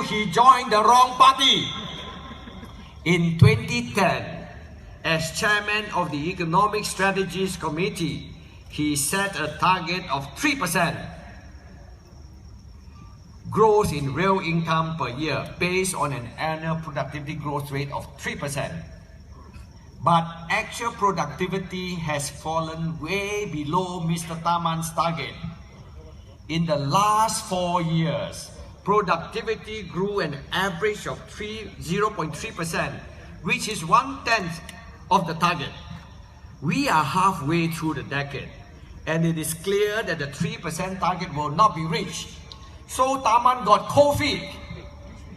he joined the wrong party. In 2010, as chairman of the Economic Strategies Committee, he set a target of 3% growth in real income per year based on an annual productivity growth rate of 3%. But actual productivity has fallen way below Mr. Tharman's target. In the last 4 years, productivity grew an average of 0.3%, which is 1/10 of the target. We are halfway through the decade, and it is clear that the 3% target will not be reached. So Tharman got cold feet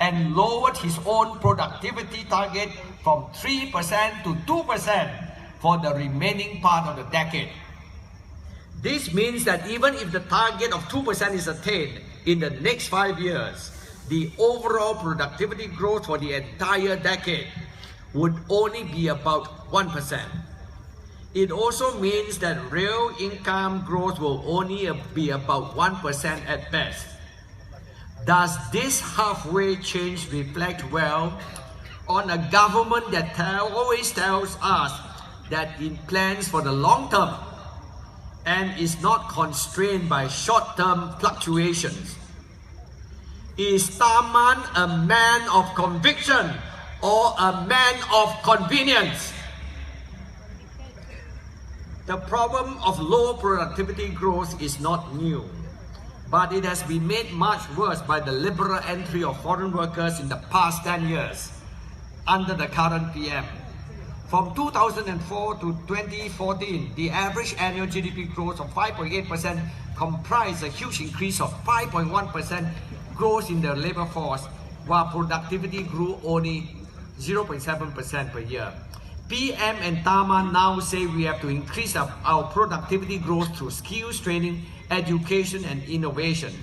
and lowered his own productivity target from 3% to 2% for the remaining part of the decade. This means that even if the target of 2% is attained in the next 5 years, the overall productivity growth for the entire decade would only be about 1%. It also means that real income growth will only be about 1% at best. Does this halfway change reflect well on a government that always tells us that it plans for the long term and is not constrained by short-term fluctuations? Is Tharman a man of conviction or a man of convenience? The problem of low productivity growth is not new, but it has been made much worse by the liberal entry of foreign workers in the past 10 years under the current PM. From 2004 to 2014, the average annual GDP growth of 5.8% comprised a huge increase of 5.1% growth in the labor force, while productivity grew only 0.7% per year. PM and Tharman now say we have to increase our productivity growth through skills training, education and innovation.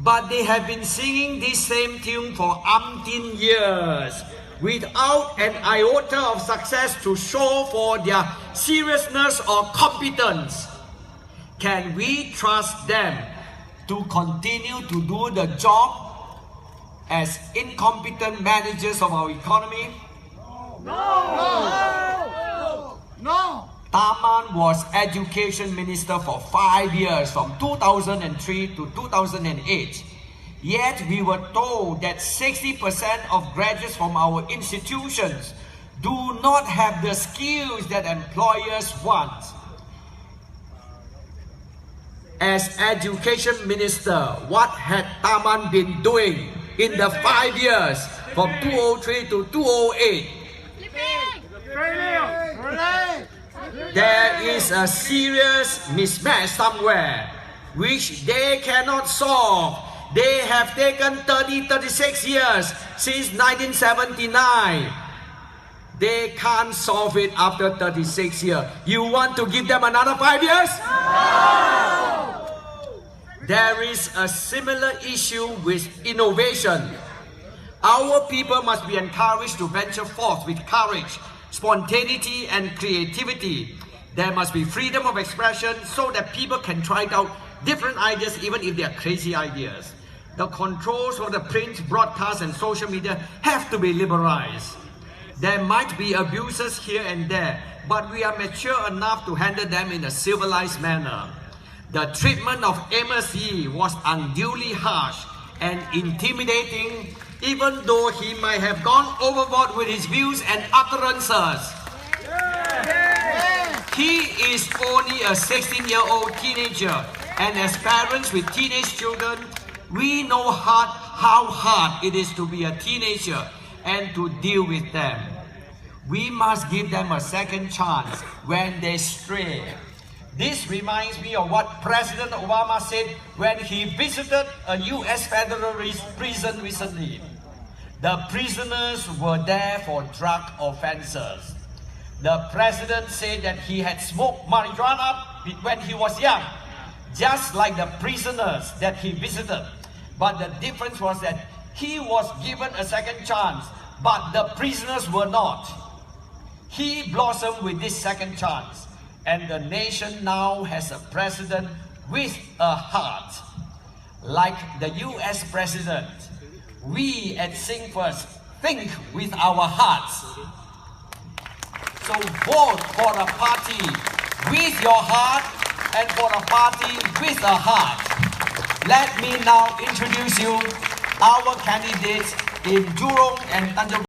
But they have been singing this same tune for umpteen years without an iota of success to show for their seriousness or competence. Can we trust them to continue to do the job as incompetent managers of our economy? No! Tharman was Education Minister for 5 years, from 2003 to 2008. Yet we were told that 60% of graduates from our institutions do not have the skills that employers want. As Education Minister, what had Tharman been doing in the 5 years from 2003 to 2008? There is a serious mismatch somewhere which they cannot solve. They have taken 36 years since 1979. They can't solve it after 36 years. You want to give them another 5 years? No! There is a similar issue with innovation. Our people must be encouraged to venture forth with courage, spontaneity and creativity. There must be freedom of expression so that people can try out different ideas even if they are crazy ideas. The controls of the print, broadcast and social media have to be liberalized. There might be abuses here and there, but we are mature enough to handle them in a civilized manner. The treatment of Amos Yee was unduly harsh and intimidating, even though he might have gone overboard with his views and utterances. He is only a 16-year-old teenager, and as parents with teenage children, we know how hard it is to be a teenager and to deal with them. We must give them a second chance when they stray. This reminds me of what President Obama said when he visited a US federal prison recently. The prisoners were there for drug offenses. The president said that he had smoked marijuana when he was young, just like the prisoners that he visited. But the difference was that he was given a second chance, but the prisoners were not. He blossomed with this second chance, and the nation now has a president with a heart. Like the US president, We at Singfirst think with our hearts. So vote for a party with your heart and for a party with a heart. Let me now introduce you our candidates in Jurong and Tanjung.